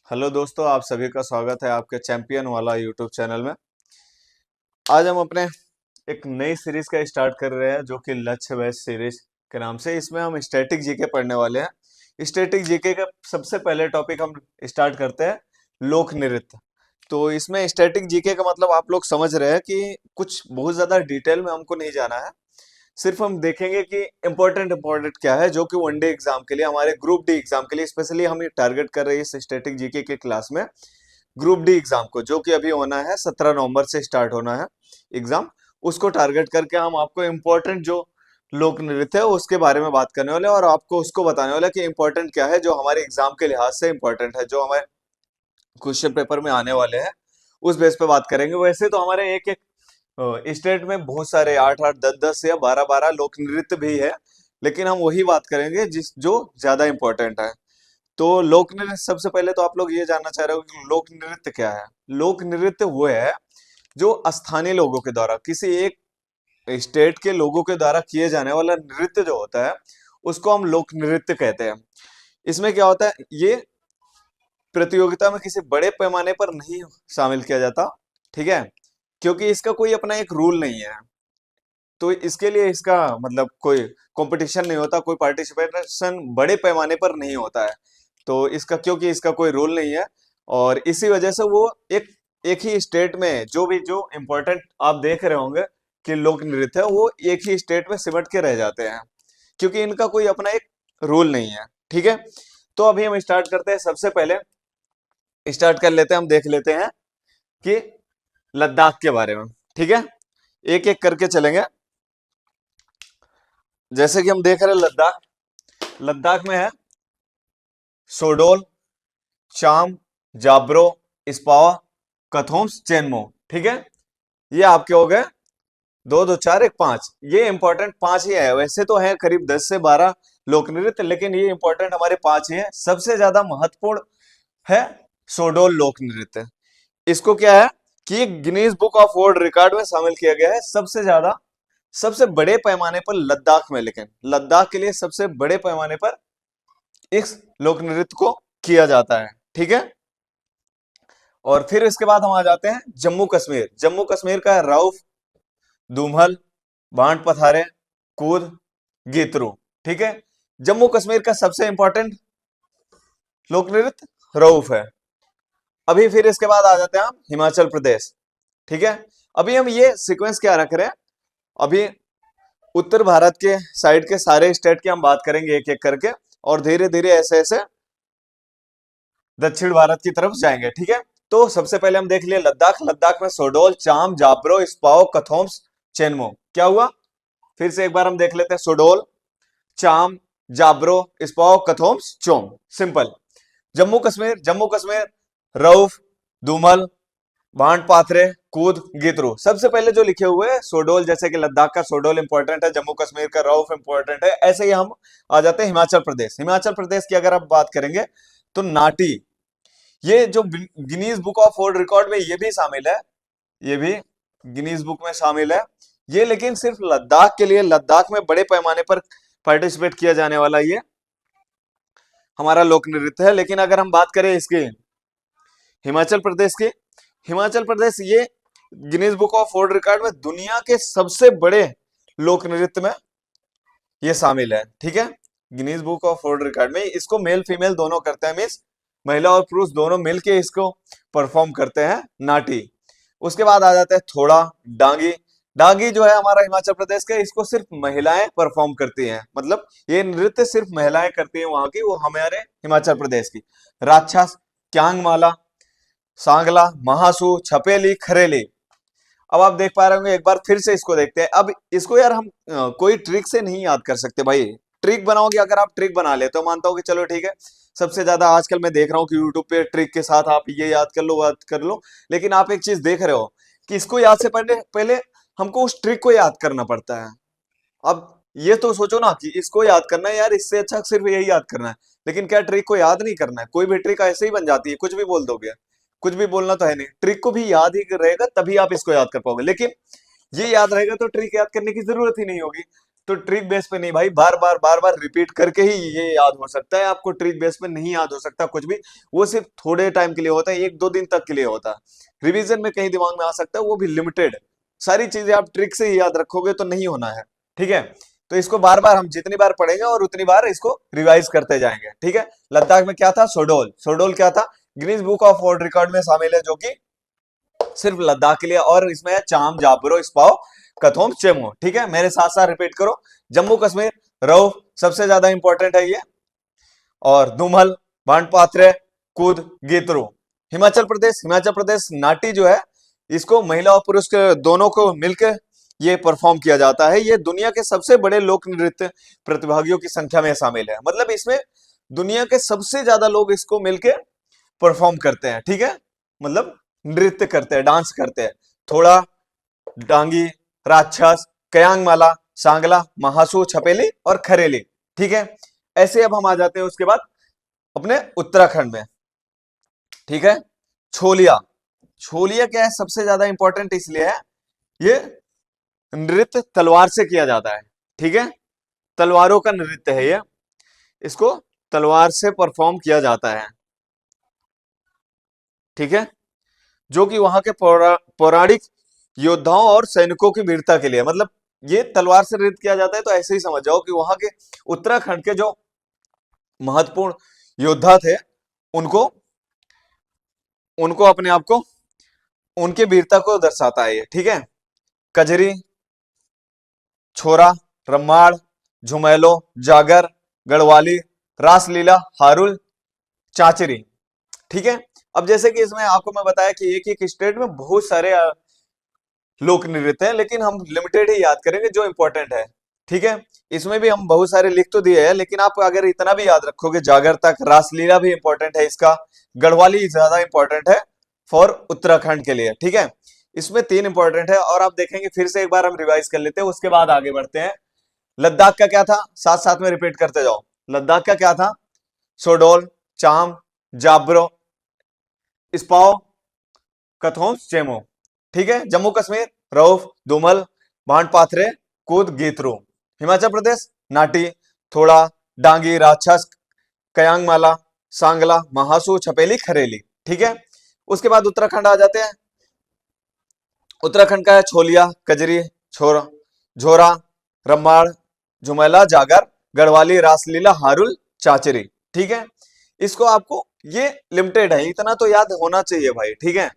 Hello दोस्तों, आप सभी का स्वागत है आपके चैंपियन वाला यूट्यूब चैनल में। आज हम अपने एक नई सीरीज का स्टार्ट कर रहे हैं जो कि लक्ष्य बेस्ड सीरीज के नाम से। इसमें हम स्टैटिक जीके पढ़ने वाले हैं। स्टैटिक जीके का सबसे पहले टॉपिक हम स्टार्ट करते हैं, लोक नृत्य। तो इसमें स्टैटिक जीके का मतलब आप लोग समझ रहे हैं कि कुछ बहुत ज्यादा डिटेल में हमको नहीं जाना है। सिर्फ हम देखेंगे कि इम्पोर्टेंट इम्पोर्टेंट क्या है, जो कि वनडे एग्जाम के लिए, हमारे ग्रुप डी एग्जाम के लिए स्पेशली हम ये टारगेट कर रहे हैं इस स्टैटिक जीके के क्लास में। ग्रुप डी एग्जाम को, जो कि अभी होना है 17 नवंबर से स्टार्ट होना है एग्जाम, उसको टारगेट करके हम आपको इम्पोर्टेंट जो लोक नृत्य है उसके बारे में बात करने वाले हैं और आपको उसको बताने वाले हैं कि इम्पोर्टेंट क्या है, जो हमारे एग्जाम के लिहाज से इम्पोर्टेंट है, जो हमारे क्वेश्चन पेपर में आने वाले हैं उस बेस पे बात करेंगे। वैसे तो हमारे एक एक स्टेट में बहुत सारे 8 8 10 10 या 12 12 लोक नृत्य भी है, लेकिन हम वही बात करेंगे जिस जो ज्यादा इंपॉर्टेंट है। तो लोक नृत्य, सबसे पहले तो आप लोग ये जानना चाह रहे हो कि लोक नृत्य क्या है। लोक नृत्य वो है जो स्थानीय लोगों के द्वारा, किसी एक स्टेट के लोगों के द्वारा किए जाने वाला नृत्य जो होता है उसको हम लोक नृत्य कहते हैं। इसमें क्या होता है, ये प्रतियोगिता में किसी बड़े पैमाने पर नहीं शामिल किया जाता, ठीक है, क्योंकि इसका कोई अपना एक रूल नहीं है। तो इसके लिए इसका मतलब कोई कंपटीशन नहीं होता, कोई पार्टिसिपेशन बड़े पैमाने पर नहीं होता है। तो इसका, क्योंकि इसका कोई रूल नहीं है, और इसी वजह से वो एक ही स्टेट में जो इम्पोर्टेंट आप देख रहे होंगे कि लोक नृत्य है, वो एक ही स्टेट में सिमट के रह जाते हैं, क्योंकि इनका कोई अपना एक रूल नहीं है। ठीक है, तो अभी हम स्टार्ट करते हैं। सबसे पहले स्टार्ट कर लेते हैं, हम देख लेते हैं कि लद्दाख के बारे में। ठीक है, एक एक करके चलेंगे। जैसे कि हम देख रहे हैं लद्दाख, लद्दाख में है सोडोल, चाम, जाब्रो, इस्पावा, कथोम्स, चेनमो। ठीक है, ये आपके हो गए 2 2 4 1 5। ये इंपॉर्टेंट पांच ही है, वैसे तो है करीब 10 से 12 लोक नृत्य, लेकिन ये इंपॉर्टेंट हमारे पांच ही है। सबसे ज्यादा महत्वपूर्ण है सोडोल लोक नृत्य। इसको क्या है कि Guinness book of world record में शामिल किया गया है सबसे ज्यादा, सबसे बड़े पैमाने पर लद्दाख में। लेकिन लद्दाख के लिए सबसे बड़े पैमाने पर इस लोक नृत्य को किया जाता है। ठीक है, और फिर इसके बाद हम आ जाते हैं जम्मू कश्मीर। जम्मू कश्मीर का है रऊफ, धूमल, भांट पथारे, कूद, गीतरू। ठीक है, जम्मू कश्मीर का सबसे इंपॉर्टेंट लोक नृत्य रऊफ है। अभी फिर इसके बाद आ जाते हैं हम हिमाचल प्रदेश। ठीक है, अभी हम ये सीक्वेंस क्या रख रहे हैं, अभी उत्तर भारत के साइड के सारे स्टेट की हम बात करेंगे एक एक करके, और धीरे धीरे ऐसे ऐसे दक्षिण भारत की तरफ जाएंगे। ठीक है, तो सबसे पहले हम देख लिए लद्दाख। लद्दाख में सोडोल, चाम, जाब्रो, इस्पाओ, कथोम्स, चेनमो। क्या हुआ, फिर से एक बार हम देख लेते हैं। सोडोल, चाम, जाब्रो, इस्पाओ, कथोम्स, चोम। सिंपल। जम्मू कश्मीर, जम्मू कश्मीर रऊफ, धूमल, भांट पाथरे, कूद, गीतरू। सबसे पहले जो लिखे हुए हैं सोडोल, जैसे कि लद्दाख का सोडोल इंपॉर्टेंट है, जम्मू कश्मीर का रऊफ इंपॉर्टेंट है। ऐसे ही हम आ जाते हैं हिमाचल प्रदेश। हिमाचल प्रदेश की अगर आप बात करेंगे तो नाटी, ये जो Guinness book of world record में ये भी शामिल है, ये भी गिनीज बुक में शामिल है ये, लेकिन सिर्फ लद्दाख के लिए, लद्दाख में बड़े पैमाने पर पार्टिसिपेट किया जाने वाला ये हमारा लोक नृत्य है। लेकिन अगर हम बात करें इसकी हिमाचल प्रदेश की, हिमाचल प्रदेश ये Guinness book of world record में दुनिया के सबसे बड़े लोक नृत्य में ये शामिल है। ठीक है, Guinness book of world record में इसको मेल फीमेल दोनों करते हैं, मीन्स महिला और पुरुष दोनों मिलके इसको परफॉर्म करते हैं, नाटी। उसके बाद आ जाता है थोड़ा, डांगी। डांगी जो है हमारा हिमाचल प्रदेश का, इसको सिर्फ महिलाएं परफॉर्म करती हैं, मतलब ये नृत्य सिर्फ महिलाएं करती हैं वहां की, वो हमारे हिमाचल प्रदेश की। राक्षस, क्यांगमाला, सांगला, महासू, छपेली, खरेली। अब आप देख पा रहे होंगे, एक बार फिर से इसको देखते हैं। अब इसको यार हम कोई ट्रिक से नहीं याद कर सकते भाई। ट्रिक बनाओगे, अगर आप ट्रिक बना ले तो मानता हूँ कि चलो ठीक है, सबसे ज्यादा आजकल मैं देख रहा हूँ कि यूट्यूब पे ट्रिक के साथ आप ये याद कर लो, याद कर लो। लेकिन आप एक चीज देख रहे हो कि इसको याद से पहले पहले हमको उस ट्रिक को याद करना पड़ता है। अब ये तो सोचो ना कि इसको याद करना है यार, इससे अच्छा सिर्फ यही याद करना है, लेकिन क्या ट्रिक को याद नहीं करना है? कोई भी ट्रिक ऐसे ही बन जाती है, कुछ भी बोल दोगे, कुछ भी बोलना तो है नहीं। ट्रिक को भी याद ही रहेगा तभी आप इसको याद कर पाओगे, लेकिन ये याद रहेगा तो ट्रिक याद करने की जरूरत ही नहीं होगी। तो ट्रिक बेस पे नहीं भाई, बार बार रिपीट करके ही ये याद हो सकता है आपको, ट्रिक बेस पे नहीं याद हो सकता कुछ भी। वो सिर्फ थोड़े टाइम के लिए होता है, 1-2 दिन तक के लिए होता है। रिवीजन में कहीं दिमाग में आ सकता है, वो भी लिमिटेड। सारी चीजें आप ट्रिक से ही याद रखोगे तो नहीं होना है, ठीक है। तो इसको बार बार हम जितनी बार पढ़ेंगे और उतनी बार इसको रिवाइज करते जाएंगे, ठीक है। लद्दाख में क्या था, सोडोल। सोडोल क्या था, Guinness book of world record में शामिल है, जो कि सिर्फ लद्दाख के लिए। और इसमें है चाम, जाबरो, स्पाओ, कथोम, चेमो, ठीक है। मेरे साथ साथ रिपीट करो। जम्मू कश्मीर, रऊफ सबसे ज्यादा इंपॉर्टेंट है ये, और दुमल, बांडपात्रे, कूद, गीतरू। हिमाचल प्रदेश नाटी जो है, इसको महिला और पुरुष के दोनों को मिलकर ये परफॉर्म किया जाता है। ये दुनिया के सबसे बड़े लोक नृत्य प्रतिभागियों की संख्या में शामिल है, मतलब इसमें दुनिया के सबसे ज्यादा लोग इसको मिलके परफॉर्म करते हैं, ठीक है। मतलब नृत्य करते हैं, डांस करते हैं। थोड़ा, डांगी, राक्षस, कयांगमाला, सांगला, महासू, छपेली और खरेली, ठीक है। ऐसे अब हम आ जाते हैं उसके बाद अपने उत्तराखंड में, ठीक है। छोलिया। छोलिया क्या है, सबसे ज्यादा इंपॉर्टेंट इसलिए है, ये नृत्य तलवार से किया जाता है, ठीक है। तलवारों का नृत्य है ये, इसको तलवार से परफॉर्म किया जाता है, ठीक है। जो कि वहां के पौराणिक योद्धाओं और सैनिकों की वीरता के लिए, मतलब ये तलवार से नृत्य किया जाता है, तो ऐसे ही समझ जाओ कि वहां के उत्तराखंड के जो महत्वपूर्ण योद्धा थे, उनको उनको अपने आप को, उनके वीरता को दर्शाता है ये, ठीक है। कजरी, छोरा, रम्माड़, झुमैलो, जागर, गढ़वाली, रासलीला, हारुल, चाचरी, ठीक है। अब जैसे कि इसमें आपको मैं बताया कि एक एक स्टेट में बहुत सारे लोक नृत्य हैं, लेकिन हम लिमिटेड ही याद करेंगे जो इंपॉर्टेंट है, ठीक है। इसमें भी हम बहुत सारे लिख तो दिए हैं, लेकिन आप अगर इतना भी याद रखोगे, जागर तक, रासलीला भी इंपॉर्टेंट है इसका, गढ़वाली ज्यादा इंपॉर्टेंट है फॉर उत्तराखंड के लिए, ठीक है। इसमें 3 इंपॉर्टेंट है, और आप देखेंगे फिर से एक बार हम रिवाइज कर लेते हैं, उसके बाद आगे बढ़ते हैं। लद्दाख का क्या था, साथ साथ में रिपीट करते जाओ। लद्दाख का क्या था, सोडोल, चाम, जाब्रो, स्पाओ, कथोम, चेमो, ठीक है। जम्मू कश्मीर, रऊफ, दुमल, भांडपाथरे, कूद, गीतरू। हिमाचल प्रदेश, नाटी, थोड़ा, डांगी, राक्षस, कयांगमाला, सांगला, महासू, छपेली, खरेली, ठीक है। उसके बाद उत्तराखंड आ जाते हैं। उत्तराखंड का है छोलिया, कजरी, छोरा, झोरा, रम्माड़, झुमेला, जागर, गढ़वाली, रासलीला, हारुल, चाचरी, ठीक है। इसको आपको, ये लिमिटेड है, इतना तो याद होना चाहिए भाई, ठीक है।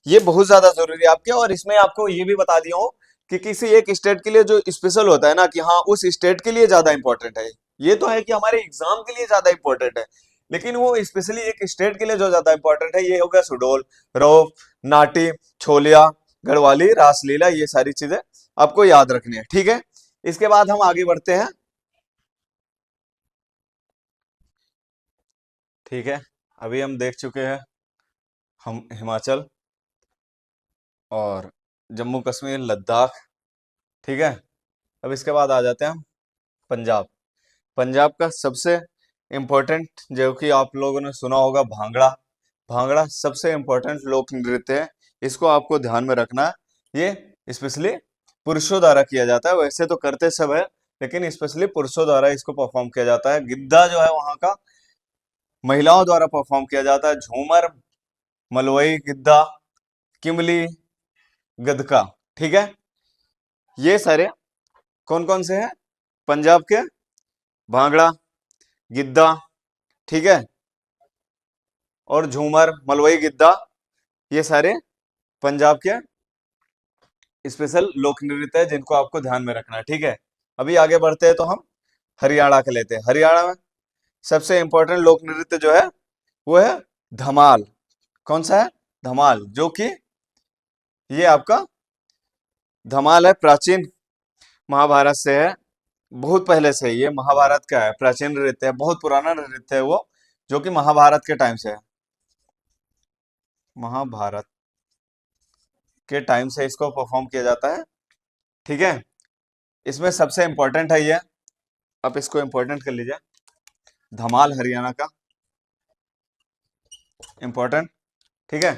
ये बहुत ज्यादा जरूरी है आपके। और इसमें आपको ये भी बता दिया हूं कि किसी एक स्टेट के लिए जो स्पेशल होता है ना, कि हाँ उस स्टेट के लिए ज्यादा इंपॉर्टेंट है, ये तो है कि हमारे एग्जाम के लिए ज्यादा इंपॉर्टेंट है, लेकिन वो स्पेशली एक स्टेट के लिए जो ज्यादा इंपॉर्टेंट है, ये हो गया सुडोल, रौफ, नाटी, छोलिया, गढ़वाली, रासलीला, ये सारी चीजें आपको याद रखनी है, ठीक है। इसके बाद हम आगे बढ़ते हैं, ठीक है। अभी हम देख चुके हैं हम हिमाचल और जम्मू कश्मीर, लद्दाख, ठीक है। अब इसके बाद आ जाते हैं हम पंजाब। पंजाब का सबसे इम्पोर्टेंट, जो कि आप लोगों ने सुना होगा, भांगड़ा। भांगड़ा सबसे इम्पोर्टेंट लोक नृत्य है, इसको आपको ध्यान में रखना है। ये स्पेशली पुरुषों द्वारा किया जाता है, वैसे तो करते सब है, लेकिन स्पेशली पुरुषों द्वारा इसको परफॉर्म किया जाता है। गिद्धा जो है वहां का, महिलाओं द्वारा परफॉर्म किया जाता है। झूमर, मलवई गिद्धा, किमली, गदका, ठीक है। ये सारे कौन कौन से हैं, पंजाब के, भांगड़ा, गिद्धा, ठीक है, और झूमर, मलवई गिद्धा, ये सारे पंजाब के स्पेशल लोक नृत्य है, जिनको आपको ध्यान में रखना है, ठीक है। अभी आगे बढ़ते हैं तो हम हरियाणा के लेते हैं। हरियाणा में सबसे इंपॉर्टेंट लोक नृत्य जो है, वो है धमाल। कौन सा है, धमाल, जो कि ये आपका धमाल है, प्राचीन महाभारत से है, बहुत पहले से ये महाभारत का है, प्राचीन नृत्य है, बहुत पुराना नृत्य है वो, जो कि महाभारत के टाइम से है। महाभारत के टाइम से इसको परफॉर्म किया जाता है, ठीक है। इसमें सबसे इंपॉर्टेंट है ये, आप इसको इंपॉर्टेंट कर लीजिए, धमाल हरियाणा का इंपॉर्टेंट, ठीक है।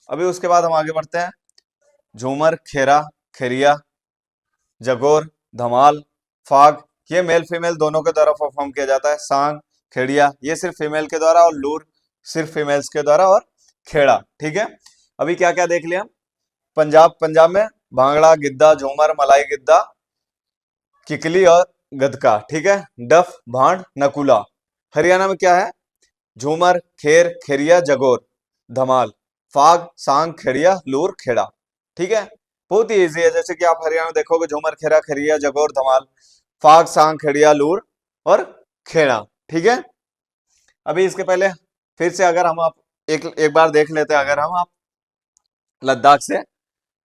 अभी उसके बाद हम आगे बढ़ते हैं। झूमर, खेरा, खेरिया, जगोर, धमाल, फाग ये मेल फीमेल दोनों के द्वारा परफॉर्म किया जाता है। सांग, खेड़िया ये सिर्फ फीमेल के द्वारा, और लूर सिर्फ फीमेल्स के द्वारा, और खेड़ा। ठीक है, अभी क्या क्या देख लिया। पंजाब, पंजाब में भांगड़ा, गिद्दा, झूमर, मलाई गिद्दा, किकली और गदका। ठीक है, डफ, भांड, नकुला। हरियाणा में क्या है, झूमर, खेर, खेरिया, जगोर, धमाल, फाग, सांग, खेड़िया, लूर, खेड़ा। ठीक है, बहुत ही इजी है। जैसे कि आप हरियाणा में देखोगे झूमर, खेरा, खेरिया, जगोर, धमाल, फाग, सांग, खेड़िया, लूर और खेड़ा। ठीक है, अभी इसके पहले फिर से अगर हम आप एक एक बार देख लेते हैं, अगर हम आप लद्दाख से,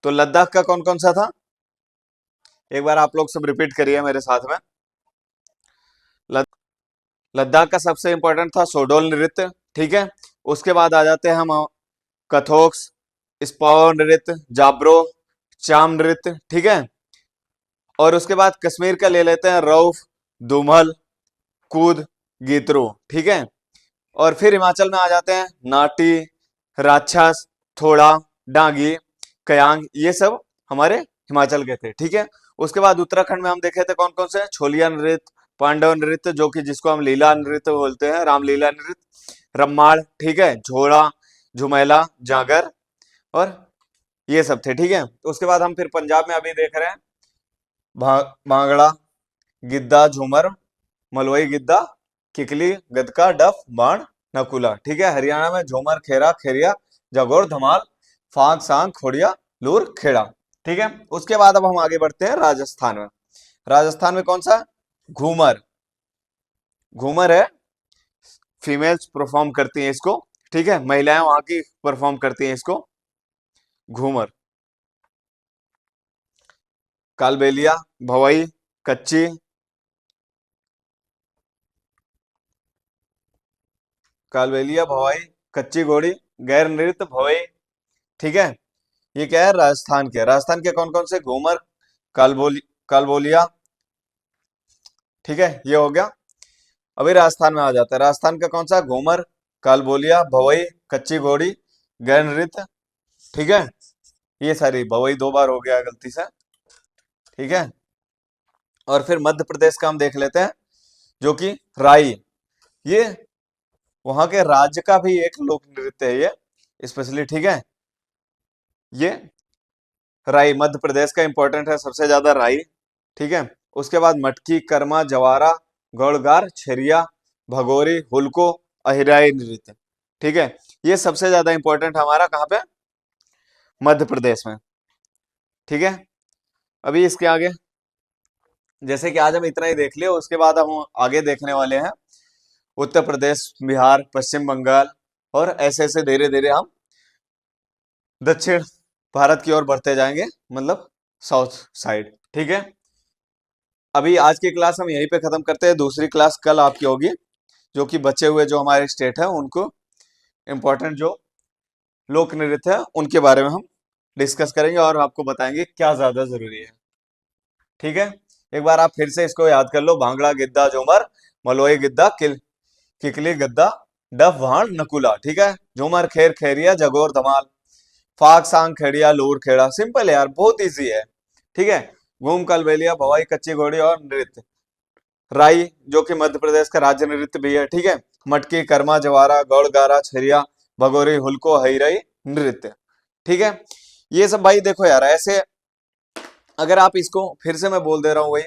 तो लद्दाख का कौन कौन सा था, एक बार आप लोग सब रिपीट करिए मेरे साथ में। लद- लद्दाख का सबसे इंपॉर्टेंट था सोडोल नृत्य। ठीक है, उसके बाद आ जाते हैं हम कथोक्स, स्पाओ नृत्य, जाब्रो, चाम नृत्य। ठीक है, और उसके बाद कश्मीर का ले लेते हैं रऊफ, दुमल, कूद, गीतरू। ठीक है, और फिर हिमाचल में आ जाते हैं नाटी, राक्षस, थोड़ा, डांगी, कयांग, ये सब हमारे हिमाचल के थे। ठीक है, उसके बाद उत्तराखंड में हम देखे थे कौन कौन से, छोलिया नृत्य, पांडव नृत्य जो कि जिसको हम लीला नृत्य बोलते हैं, रामलीला नृत्य, रम्माड़। ठीक है, झोड़ा, झुमेला, जागर और ये सब थे। ठीक है, उसके बाद हम फिर पंजाब में अभी देख रहे हैं भांगड़ा, गिद्दा, झूमर, मलवई गिद्दा, किकली, गदका, डफ, बाण, नकुला। ठीक है, हरियाणा में झूमर, खेरा, खेरिया, जगोर, धमाल, फाग, सांग, खोड़िया, लूर, खेड़ा। ठीक है, उसके बाद अब हम आगे बढ़ते हैं राजस्थान में। राजस्थान में कौन सा, घूमर, घूमर है, फीमेल्स परफॉर्म करती हैं इसको। ठीक है, महिलाएं वहां की परफॉर्म करती हैं इसको, घूमर। कालबेलिया, भवई, कच्ची, कालबेलिया, भवाई, कच्ची घोड़ी, गैर नृत्य, भवई। ठीक है, ये क्या है, राजस्थान के, राजस्थान के कौन कौन से, घूमर, कालबोली, कालबोलिया। ठीक है, ये हो गया। अभी राजस्थान में आ जाता है, राजस्थान का कौन सा, घूमर, कालबोलिया, भवई, कच्ची घोड़ी, गैर नृत्य। ठीक है, ये सारी, भवई दो बार हो गया गलती से। ठीक है, और फिर मध्य प्रदेश का हम देख लेते हैं, जो कि राई, ये वहां के राज्य का भी एक लोक नृत्य है ये स्पेशली। ठीक है, ये राई मध्य प्रदेश का इंपॉर्टेंट है सबसे ज्यादा, राई। ठीक है, उसके बाद मटकी, कर्मा, जवारा, गौड़गार, छेरिया, भगोरी, हुलको, अहिराई नृत्य। ठीक है, ये सबसे ज्यादा इंपॉर्टेंट हमारा कहाँ पे, मध्य प्रदेश में। ठीक है, अभी इसके आगे, जैसे कि आज हम इतना ही देख लिया, उसके बाद हम आगे देखने वाले हैं उत्तर प्रदेश, बिहार, पश्चिम बंगाल, और ऐसे ऐसे धीरे धीरे हम दक्षिण भारत की ओर बढ़ते जाएंगे, मतलब साउथ साइड। ठीक है, अभी आज की क्लास हम यहीं पे खत्म करते हैं, दूसरी क्लास कल आपकी होगी, जो कि बचे हुए जो हमारे स्टेट है उनको इम्पोर्टेंट जो लोक नृत्य है उनके बारे में हम डिस्कस करेंगे, और आपको बताएंगे क्या ज्यादा जरूरी है। ठीक है, एक बार आप फिर से इसको याद कर लो, भांगड़ा, गिद्दा, झूमर, मलोई गिद्दा, किकली, गद्दा, डफ, भांड, नकुला। ठीक है, झूमर, खेर, खेरिया, जगोर, धमाल, फाग, सांग, खेड़िया, लूर, खेड़ा। सिंपल है यार, बहुत इजी है। ठीक है, घूम, कलबेलिया, भवाई, कच्ची घोड़ी और नृत्य, राई जो कि मध्य प्रदेश का राज्य नृत्य भी है। ठीक है, मटकी, कर्मा, जवारा, गौड़, गारा, छरिया, भगोरी, हुलको, हईराई नृत्य। ठीक है, ये सब भाई देखो यार, ऐसे अगर आप इसको फिर से मैं बोल दे रहा हूँ वही,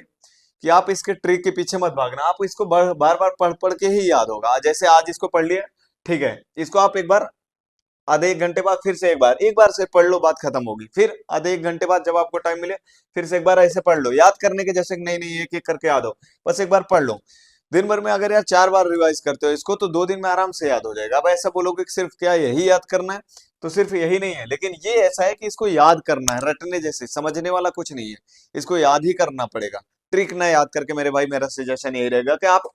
कि आप इसके ट्रिक के पीछे मत भागना, आप इसको बार बार पढ़ पढ़ के ही याद होगा। जैसे आज इसको पढ़ लिया, ठीक है, इसको आप एक बार आधे एक घंटे बाद फिर से एक बार से पढ़ लो, बात खत्म होगी। फिर आधे एक घंटे बाद जब आपको टाइम मिले, फिर से एक बार ऐसे पढ़ लो, याद करने के जैसे नहीं नहीं एक एक करके याद हो, बस एक बार पढ़ लो। दिन भर में अगर यार 4 बार रिवाइज करते हो इसको, तो 2 दिन में आराम से याद हो जाएगा। अब ऐसा बोलोगे कि सिर्फ क्या यही याद करना है, तो सिर्फ यही नहीं है, लेकिन ये ऐसा है कि इसको याद करना है, रटने जैसे समझने वाला कुछ नहीं है, इसको याद ही करना पड़ेगा। ट्रिक ना याद करके मेरे भाई, मेरा सजेशन यही रहेगा कि आप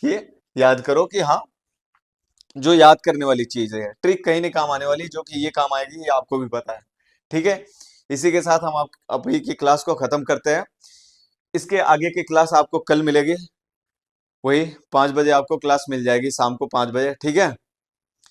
ये याद करो कि हाँ, जो याद करने वाली चीज है, ट्रिक कहीं नहीं काम आने वाली, जो कि ये काम आएगी ये आपको भी पता है। ठीक है, इसी के साथ हम आप अभी की क्लास को खत्म करते हैं। इसके आगे की क्लास आपको कल मिलेगी, वही 5 बजे आपको क्लास मिल जाएगी, शाम को 5 बजे। ठीक है।